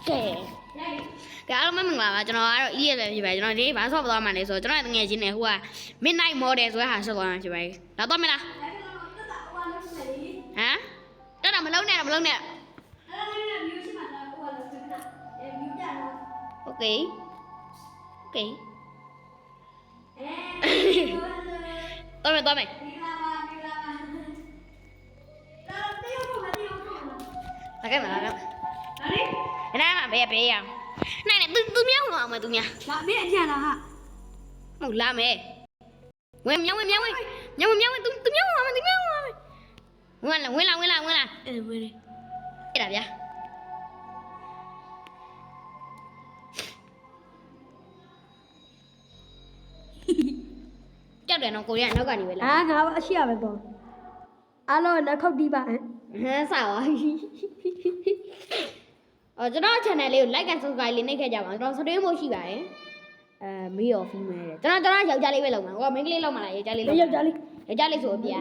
ကဲအားလုံးမင်္ဂလာပါကျွန်တော်ကတော့ ES ပဲဖြစ်ပါတယ်ကျွန်တော်ဒီဘာဆော့သွားမှလဲဆိုတော့ကျွန်တော်တငယ်ချင်းနဲ့ဟိုက Midnight Model ဆိုတဲ့ဟာဆော့သွားမှာဖြစ်ပါတယ်တော့တော့မလားဟမ်တက်တာမလုံးနဲ့မလုံးနဲ့ Okay Okay တော့မယ်လာခဲ့မလားအဲ့ဒါမှဘေးရနိုင်နဲ့သူမြောက်အောင်မယ်သူများ လာမေးအညာလားဟာ ဟုတ်လာမယ်ဝင်မြောက်သူမြောက်အောင်မယ်ဝင်လာဝင်လေ အဲ့ဒါဗျာကြောက်တယ်နော်ကိုရီးယားနောက်ကနေပဲလာ ငါအရှိရပဲပေါ့အားလုံးလက်ခုပ်တီးပါဟမ် စပါကျွန်တော် channel လေးကို like and subscribe လေးနှိပ်ခဲ့ကြပါကျွန်တော်စတွင်းဖို့ရှိပါတယ်မေးရော female ကျွန်တော်ယောက်ျားလေးပဲလုပ်မှာဟိုကမိန်းကလေးလုပ်မှာလားယောက်ျားလေးလုပ်ယောက်ျားလေးဆိုအပြာ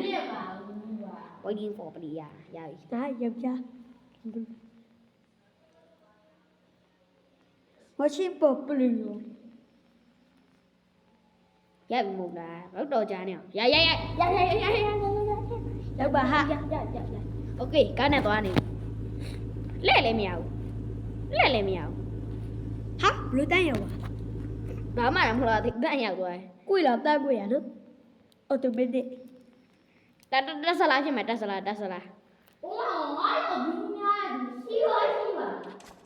waiting for ပရိယာရပြီ ဒါယောက်ျားမရှိပေါ်ပလီယရိုပြီမဟုတ်လားတော့တော်ကြနေအောင်ရရောက်ပါဟာ โอเคကားနဲ့သွားနေလဲလည်းမရဘူးဟာဘလူးတန်းရောက်ပါ ဘာမှမဟုတ်လားတန်းရောက်သွား ကိုလာတက်ကိုရနော်အော်တိုမက်တစ် တက်ဆလာဖြစ်မှာတက်ဆလာ ဟိုငါ့ကိုဘူးများစီပါ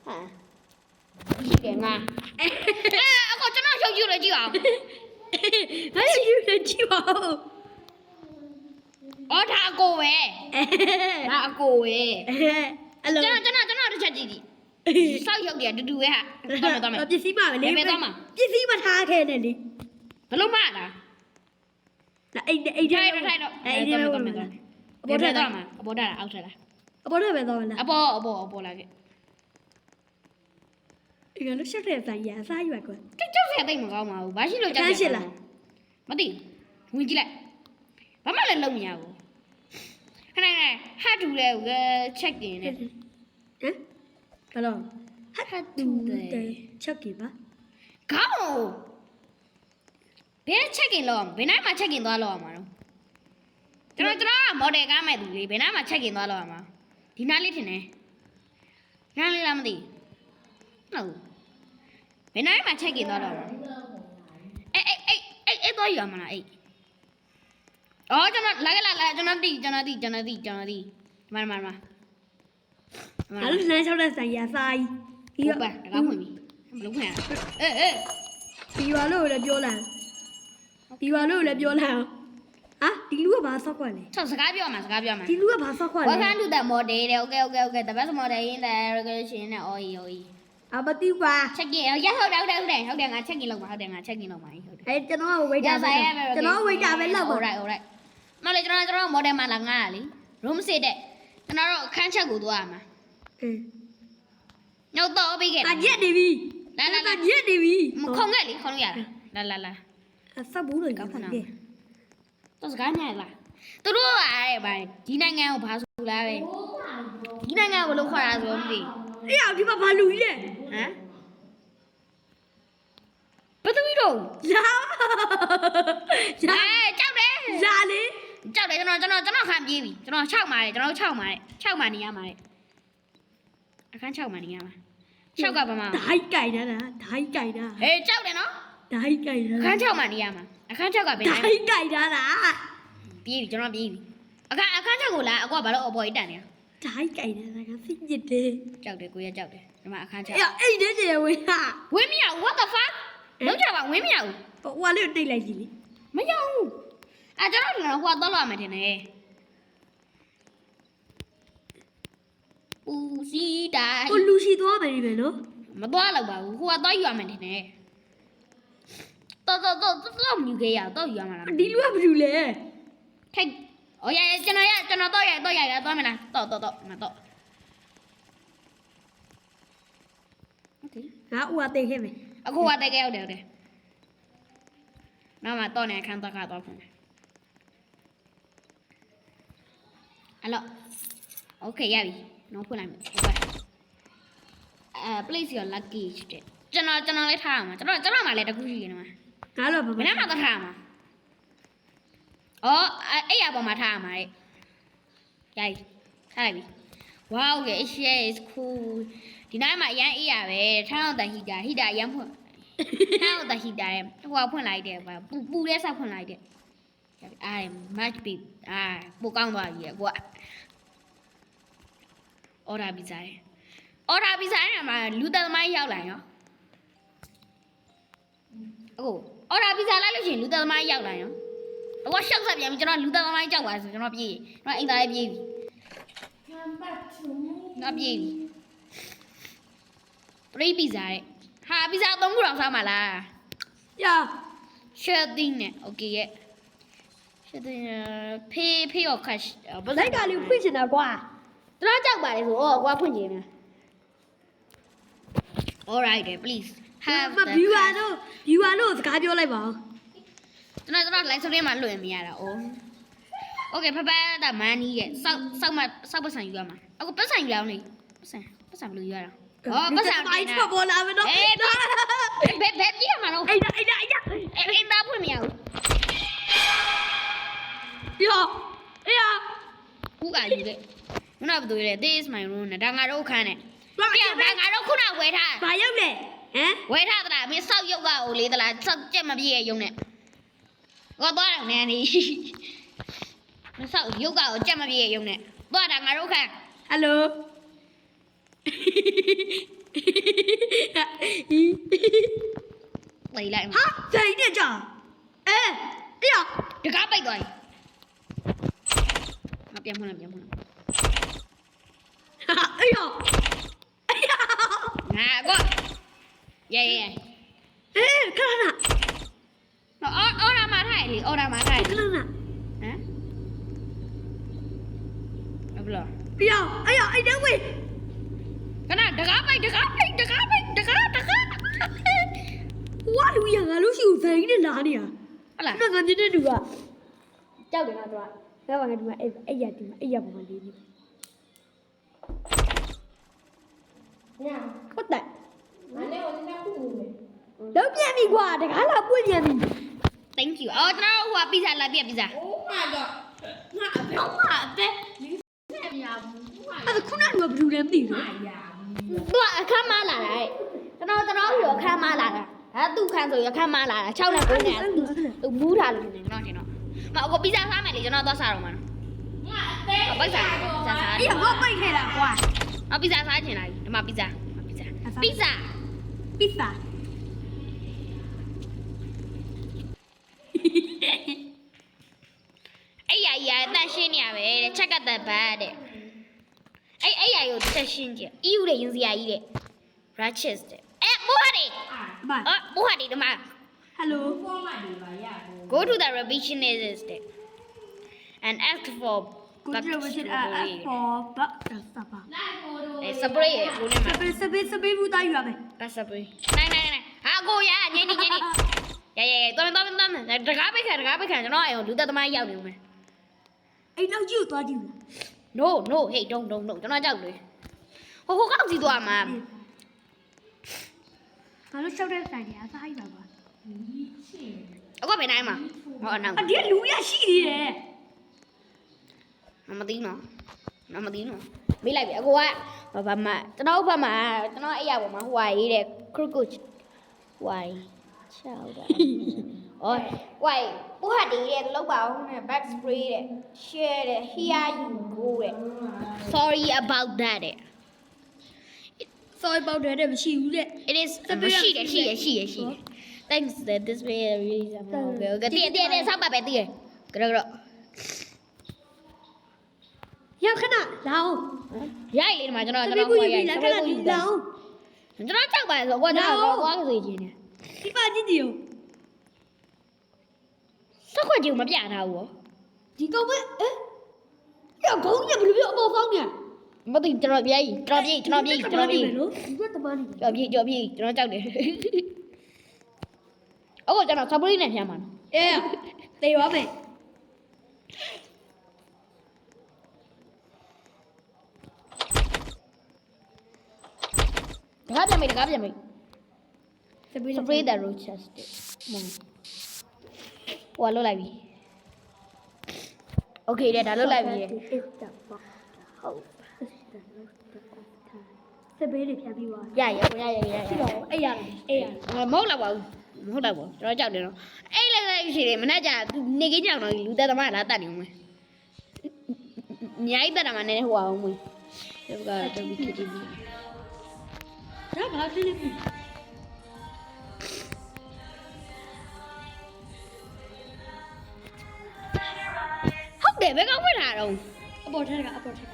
ဟာရှိတယ်ငါအခုကျွန်တော်ချုပ်ကြည့်လို့ကြည့်အောင် ဘာလို့ယူနေကြည့်ပါဦး အော်ဒါအကိုပဲဒါအကိုပဲ အဲ့လို ကျွန်တော်တစ်ချက်ကြည့်ဒီစောက်ရုပ်တွေကတူတူပဲဟာတော့မယ် ပစ္စည်းပါပဲလေ ဘယ်သွားမှာ ပစ္စည်းမထားခဲ့နဲ့လေ ဘလို့မလား အဲ့ထိုင်တော့တော့မယ်အပေါ်ထက်တော့မှာအပေါ်ထက်လားအောက်ထက်လား အပေါ်ထက်ပဲတော့လား အပေါ်လာခဲ့ ဒီကလို့ရှက်တဲ့ဆိုင်ရအစားရွက်ကွာ ကြောက်စရာတိတ်မကောင်းပါဘူးဘာရှိလို့ကြောက်စရာမသိဝင်ကြည့်လိုက်ဘာမှလည်းလုံးမရဘူးခဏဟာတူတယ်ကချက်กินနေ ဟမ်ဘယ်လိုဟာတူတယ်ချက်ကြီးပါ ခေါင်းဘယ်ချက်กินလောက်အောင်ဘယ်နိုင်မှာချက်กินသွားလောက်အောင်မှာတော့ကျွန်တော်မော်ဒယ်ကားမဲ့သူလေဘယ်နိုင်မှာချက်กินသွားလောက်အောင်မှာဒီနားလေးထင်တယ်နားလေးလားမသိဟုတ်ဘယ်နိုင်မှာချက်กินသွားလောက်အောင်အဲ့တော့ရမှာလားအဲ့အော်ကျွန်တော်လာကျွန်တော်သိမငါတို့လမ်းလျှောက်တဲ့ဆိုင်ရအစားကြီး ပြီးတော့တကားဖွင့်ပြီမလုံးခွင့်ရပြီးပါလို့လည်းပြောလာဟာဒီလူကဘာဆောက်ခွက်လဲ ဆောက်စကားပြောမှာဒီလူကဘာဆောက်ခွက်လဲ Welcome to the model တဲ့ okay the best model in the regulation နဲ့ OE အမတိပါ check in ရဟုတ်တယ်ငါ check in လုပ်ပါဟုတ်တယ်အဲ့ကျွန်တော်ကဝိတ်တာပဲလောက်ပါ alright မလေးကျွန်တော် model မှာလာငားရလေ room စစ်တဲ့ကျွန်တော်တို့အခန်းချက်ကိုသွားရမှာညောက်တော့ပြီးခဲ့ ရက်နေပြီရက်နေပြီ မခုံခဲ့လေခုံလို့ရတာလာ ဆောက်ဘူးလို့ကောင်းတယ် တော့စကားညရလားသူတို့ကအဲ့ဗာဒီနိုင်ငံကိုဘာဆိုလားပဲဒီနိုင်ငံကိုဘယ်လိုခေါ်တာဆိုမသိ အေးအောင်ဒီမှာဘာလူကြီးလဲ ဟမ်ဘယ်သူတို့လာကြောက်တယ် လာလေ ကြောက်တယ်ကျွန်တော်ခံပြေးပြီကျွန်တော်6မှာတယ်ကျွန်တော်6မှာနေရမှာလေအခန်း6မှာနေရမှာ6ကဘာမှ ဓာတ်ကြိုင်တာဟေးကြောက်တယ်နော်ဓာတ်ကြိုင်တာအခန်း6မှာနေရမှာအခန်း6ကဘယ်တိုင်းဓာတ်ကြိုင်တာလား ပြေးပြီကျွန်တော်ပြေးပြီအခန်း6ကိုလာအကွာဘာလို့အပေါ်ကြီးတန်နေဓာတ်ကြိုင်တာကစိတ်ညစ်တယ် ကြောက်တယ်ကိုရကြောက်တယ်ဒီမှာအခန်း6အဲ့တဲ့တယ်ဝင်းဟာ ဝင်းမရ what the fuck လုံးကြပါဝင်းမရဘူး ဟိုလေးတိတ်လိုက်ကြည့်လေ မရဘူးကျွန်တော်ဟိုကတော့လာမယ်ထင်တယ်ဦးစီးတိုင်း ဟိုလူရှိသွားမယ်ပဲနော် မသွားတော့ပါဘူးဟိုကတော့ယူရမယ်ထင်တယ်တော့မြူခဲ့ရတော့ယူရမှာလား ဒီလူကဘာလူလဲ ထိုက်อ๋อကျွန်တော်တော့ရသွားမယ်လားတော့ငါတော့โอเค ငါဦးအသိခဲ့မယ် အခုကတက်ခဲ့ဟုတ်တယ်နောက်မှတော့နေအခန်းတော့ကတော့ဖွင့်တယ်အဲ့တော့โอเคရပြီနောက်ဖွင့်လိုက်မယ် place your luggage တဲ့ကျွန်တော်လည်းထားရမှာကျွန်တော်မှလည်းတခုရှိနေမှာ ငါတော့ဘာ ဘယ်နှမှာတော့ထားရမှာအော်အဲ့ရပေါ်မှာထားရမှာတဲ့ရိုက်ထားလိုက်ပြီ wow okay share is cool ဒီနေ့မှာအရန်အေးရပဲထားအောင်တဟီတာအရန်ဖွင့်ထားအောင်တဟီတာရဲ့ဟိုကဖွင့်လိုက်တယ်ပူတဲ့ဆောက်ဖွင့်လိုက်တယ်အား match beat ပိုကောင်းသွားပြီကိုက order pizza ရဲ့ order pizza နဲ့မှာလူသက်သမားရောက်လာရောအခု order pizza လိုက်လို့ရှိရင်လူသက်သမားရောက်လာရောတော့ရှောက်ဆက်ပြန်ပြီကျွန်တော်လူသက်သမားကြောက်ပါဆိုကျွန်တော်ပြေးကျွန်တော်အိမ်သားလေးပြေးပြီငါပြေးပြီပရိပီဇာရဲ့ဟာပီဇာ3ခုတော့စားမှာလား ရ ရှယ်တင်းနဲ့โอเคရဲ့ရှယ်တင်းဖေးရော cash လိုက်ကလေးဖွင့်ချင်တာကွာ ကျွန်တော်ကြောက်ပါလေဆိုတော့ကွာဖွင့်ကြည့်မယ် all right please have မ viewer တို့စကားပြောလိုက်ပါဦး ကျွန်တော် live stream မှာလွှင့်မရတာ哦 okay ဖဖတာမန်နီးရဲ့စောက်ပတ်ဆံယူရမှာအခုပတ်ဆံယူအောင်လေပတ်ဆံဘယ်လိုယူရတာပတ်ဆံ တိုင်းချပေါ်လာမယ်နော် ဘယ်ပြေးရမှာတော့ အိမ်အိမ်သားဖွင့်မရဘူး ရောအေးရ ခုကယူတဲ့ခုနကဘယ်လိုလဲ this is my room နဲ့ဒါငါတို့ခန်းနဲ့ပြောင်းဒါငါတို့ခုနဝယ်ထား ဘာရောက်လဲဟမ် ဝယ်ထားသလားမင်းစောက်ရုပ်ကဟိုလေးသလားစောက်ကြက်မပြည့်ရဲ့ရုံနဲ့ငါသွားတယ်နန်းနေမင်းစောက်ရုပ်ကကိုကြက်မပြည့်ရဲ့ရုံနဲ့သွားတာငါတို့ခန်း ဟယ်လို လိုက်လိုက် ဟာဇိုင်းနဲ့ကြာအေးရ တကားပိတ်သွားပြီငါပြန်ဖွင့်လိုက် အေးရ ငါကွရဲ အေးခဏခဏ အော်ဒါမှာထားလေအော်ဒါမှာထား ခဏခဏ ဟမ်ဘယ်လို အေးရအိမ်တော့ဝေး ကနတကားပိတ် ဝါလူရငါလို့ရှိဦးဇိုင်းနဲ့လာနေရ ဟုတ်လား ငါငါမြင်တဲ့လူကကြောက်တယ်ကတော့ငါဘာငါဒီမှာအဲ့ရဒီမှာအဲ့ရပေါ်မှာလေးနေညာဟုတ်တယ်ငါလည်းဟိုနေ့ကခုမယ်တော့ပြန်ပြီကွာတကားလာပွင့်ပြန်ပြီ thank you အော်ကျွန်တော်ဟိုပီဇာလာပြပီဇာ အဲ့ဒါခုနကဘယ်လိုလဲမသိဘူး သူကအခန်းမလာတာကျွန်တော်ပြီးတော့အခန်းမလာတာဟာသူ့ခန်းဆိုရအခန်းမလာတာ6နဲ့9နဲ့သူမူးထားလို့နေကျွန်တော်ထင်တော့မအခုပီဇာစားမယ်လေကျွန်တော်သွားစားတော့မှာနော်ပိတ်စားပီဇာစား အေးဟောပိတ်ခဲ့တာကွာ ပီဇာစားချင်တာဒီမှာပီဇာ ပီဇာ အဲ့ရအတန်ရှင်းနေရပဲတဲ့ချက်ကတ်တဲ့ဘတ်တဲ့အဲ့ရကိုတက်ရှင်းကြည့်အီယူတဲ့ရင်စရာကြီးတဲ့ ratchet တဲ့မိုးဟာဒီ ဘာ မိုးဟာဒီဒီမှာ ဟယ်လို go to the revisionist တဲ့ and ask for ကိုကျဝရှိအပေါ်ဘာစပါ spray ရဲ့ကိုနဲ့မှာ စပေးဘူးတိုင်းရမယ် ပတ်စပရေးနိုင်ဟာကိုရညနေတော်တကားပိတ်ခံကျွန်တော်အဲ့လူသက်သမားရောက်နေဦးမယ် အိမ်နောက်ကြီးကိုသွားကြည့် no hey don't ကျွန်တော်ကြောက်တယ်ဟိုကောက်စီသွားမှာ ဘာလို့ရှောက်တဲ့ဆိုင်ကြီးအစားအိပါပါ အခုဘယ်နိုင်မှာဟောနောက် အဒီလူရရှိနေတယ် မသိနော်မေးလိုက်ပြီအကိုကဘာမှကျွန်တော်ဘက်မှာကျွန်တော်အဲ့ရပေါ်မှာဟိုဟာရေးတဲ့ crooked ဟိုချောက်တာအော်ဝိုင်ဟိုဟာဒီတဲ့လောက်ပါအောင်နဲ့ back spray တဲ့ share တဲ့ here you go တဲ့ sorry about that တဲ့ sorry about that မရှိဘူးတဲ့ it is ရှိတယ် thanks that this way really okay တဲ့ဆောက်ပါပဲတည်ရကြော ရောက်ခဏလာအောင် ရိုက်လေဒီမှာကျွန်တော် စပေးဘူးပြီလားခဏဒီလာအောင် ကျွန်တော်ကြောက်ပါလေဆိုတော့တော့သွားကြည့်နေ ဒီပါကြည့်ကြည့် စက်ခွက်ကြီးမပြထားဘူး ဒီကောင်မရခေါင်းညဘယ်လိုပြောအပေါ်ကောင်းည မသိကျွန်တော်ပြေးကျွန်တော်ပြေး နော်ဒီကတမန်နေ ကြော်ပြေးကျွန်တော်ကြောက်တယ်အခုကျွန်တော်ဆပ်ပရီနဲ့ဖြန်းမှာ အေးတေးပါမယ် တကားပြန်မိတကားပြန်မိ စပရေး spray the roaches မဟိုလွတ်လိုက်ပြီ okay တဲ့ဒါလွတ်လိုက်ပြီ ဟုတ်စပရေးတွေဖြတ်ပြီးသွား ရရ ရှိတော့အဲ့ရအဲ့ရ မဟုတ်တော့ပါဘူးမဟုတ်တော့ဘူးကျွန်တော်ကြောက်တယ်နော်အဲ့လည်းလည်းရှိတယ်မနေ့ကနေကြီးကြောင်တော့လူသက်သမားလာတတ်နေအောင်မယ်ညာကြီးတက်တာမှနည်းနည်းဟိုအောင်မယ်ဒီကတော့ပြီးခစ်ပြီး ဒါဘာဖြစ်လဲ ဟုတ်တယ်ဘယ်ကောင်ဖွင့်လာတော့ အပေါ်ထက်ကအပေါ်ထက်က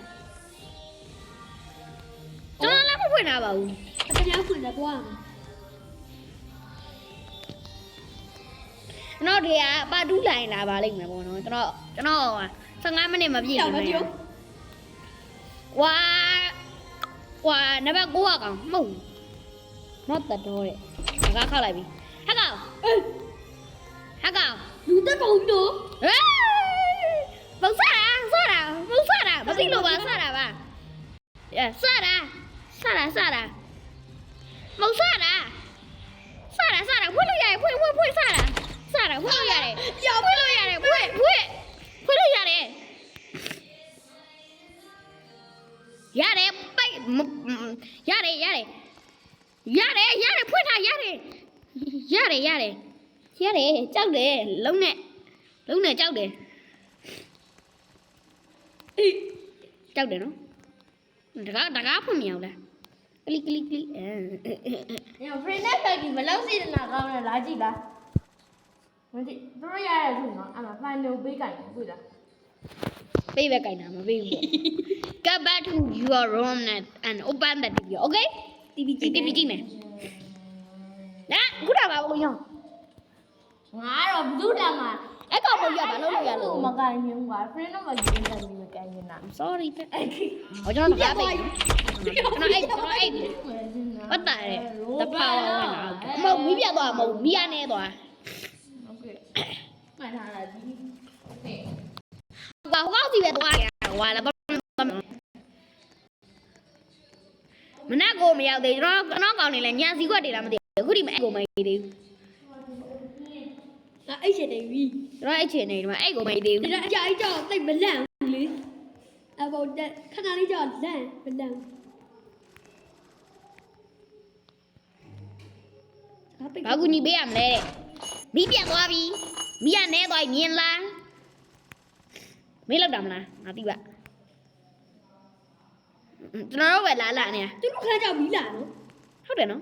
ကျွန်တော်လည်းမဖွင့်လာပါဘူး အတန်းဖွင့်လာသွားမှာ ကျွန်တော်တွေကပါတူးလိုင်းလာပါလိမ့်မယ်ပေါ့နော်ကျွန်တော်15မိနစ်မပြည့်ဘူးဝါနံပါတ်9ကောင်မဟုတ်မတ်တော်တဲ့ငါခောက်လိုက်ပြီဟဲ့ကောင်ဟဲ့ကောင် လူတက်ကုန်ပြီနော် ဟေးဘောစားတာမသိလို့ပါစားတာပါစားတာမဟုတ်စားတာဖွင့်လို့ရတယ်ဖွင့်စားတာဖွင့်လို့ရတယ်ဖွင့်လို့ရတယ်ဖွင့်လို့ရတယ်ရတယ်ပိုက်ရတယ်ဖွင့်ထားရတယ်ကြောက်တယ်လုံးနဲ့ကြောက်တယ်ကြောက်တယ်နော်တကားဖွင့်မရဘူးလားကလီညဖရင်းနဲ့ပဲဒီမလောက်စီနာကောင်းတယ်လာကြည့်လားမကြည့်သူတို့ရရဆိုနော်အမဖန်လို့ပေးကြတယ်တွေ့လား ပေးပဲကြိုင်တာမပေးဘူး Get back to your room and open the TV okay TV ကြည့်မယ်နာခုတော့ပါဘူးရော ငါတော့ဘူးလာမှာ အဲ့ကောင်ပေါ်ရပါလို့ရလို့ မကန်ရင်ကွာဖရင်းတော့မကြည့်တယ်ဒီမကန်ရင်နာ sorry ဟောကျွန်တော်ကားပိတ်ကျွန်တော်အိတ်ပတ်တာလေတဖာဝင်လာမဟုတ်မီးပြတ်သွားမဟုတ်မီးရနေသွား โอเคမှန်ထားလားဒီโอเค ဟောကောက်စီပဲသွားရဟွာလည်းမနက်ကိုမရောက်သေးကျွန်တော်ကောင်းနေလဲညာစီခွက်တွေလားမသိဘူးအခုဒီမအဲ့ကိုမအေးသေးဘူး ငါအိတ်ချင်နေပြီ ကျွန်တော်အဲ့ချင်နေဒီမှာအဲ့ကိုမအေးသေးဘူး ဒါအကြာကြီးတော့တိတ်မလန့်ဘူးလေအဘောတက်ခဏလေးကြောလန့်မလန့် ဘာကူညီပေးရမလဲတဲ့မီးပြတ်သွားပြီမီးရနေသွားမြင်လားမေးလောက်တာမလားငါသိပါကျွန်တော်တို့ပဲလာနေရ သူတို့ခါကြောက်ပြီးလာနော် ဟုတ်တယ်နော်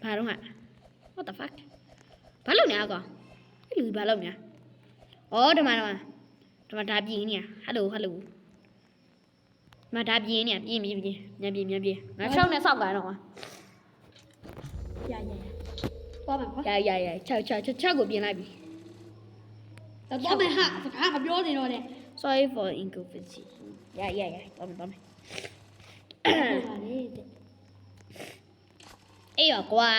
ဘာတော့ဟာ what the fuck ဘာလုပ်နေရကောင်အဲ့လူဘာလုပ်နေဩဒီမှာဒါပြင်းနေရဟယ်လိုမဒါပြင်းနေရပြင်းငါရှောင်းနေဆောက်ကန်တော့ကွာ ရသွားမှာကွာ ရချက်ကိုပြင်လိုက်ပြီ သွားမယ်ဟာစကားမပြောနေတော့တဲ့ sorry for inconvenience ရတော့မယ်ဟာလေတဲ့ အေးရောကွာ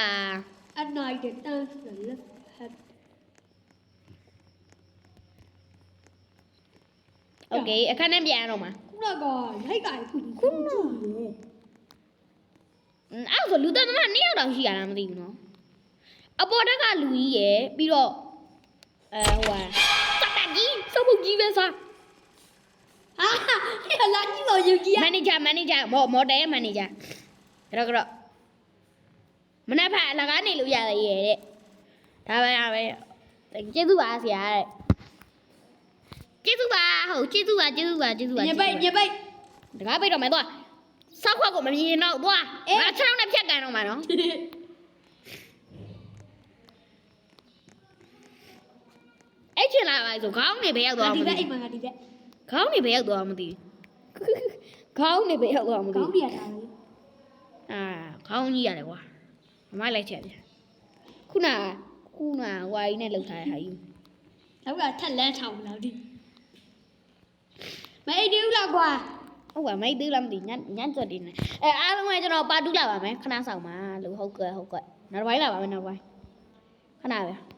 at night the dance the left head okay အခန်းထဲပြန်ရတော့မှာ ခုနကရိုက်ကခု အဲ့ဆိုလူသက်သမား2ယောက်တောင်ရှိရလားမသိဘူးနော်အပေါ်တက်ကလူကြီးရယ်ပြီးတော့ဟိုစက်တက်ကြီးစုပ်ပုတ်ကြီးပဲစား ဟာဒီလာကြည့်လို့ယူကြီး မန်နေဂျာမော်ဒယ်ရဲ့မန်နေဂျာကတော့မနေ့ဖက်အလကားနေလို့ရတယ်ရဲ့တဲ့ဒါပဲကျေးဇူးပါဆရာတဲ့ကျေးဇူးပါကျေးဇူးပါ ညပိတ် တကားပိတ်တော့မယ်သွားစောက်ခွက်ကိုမမြင်တော့သွားငါ6နဲ့ဖြတ်ကန်တော့မှာနော်အဲ့ချင်လာပါဆိုခေါင်းနေဘယ်ရောက်သွားမ ဒီဘ သိ က်အိမ်မှာဒီဘက် ခေါင်းနေဘယ်ရောက်သွားမသိခေါင်းနေဘယ်ရောက်သွားမသိ ကောင်းပြရတာလေ ခေါင်းကြီးရတယ်ကွာမမလိုက်ချက်ပြန်ခုနဝိုင်းနဲ့လှုပ်ထားတဲ့ဟာယူ နောက်ကထက်လန်းထောင်လာဒီမအိတ်တူလားကွာ ဟုတ်ပါမိုက်သေးလားမသိညံ့ကြတယ်နဲ့အားလုံးကကျွန်တော်ပါတူးလာပါမယ်ခဏဆောင်ပါလို့ဟုတ်ကဲ့နောက်တစ်ပိုင်းလာပါမယ်နောက်ပိုင်းခဏပဲ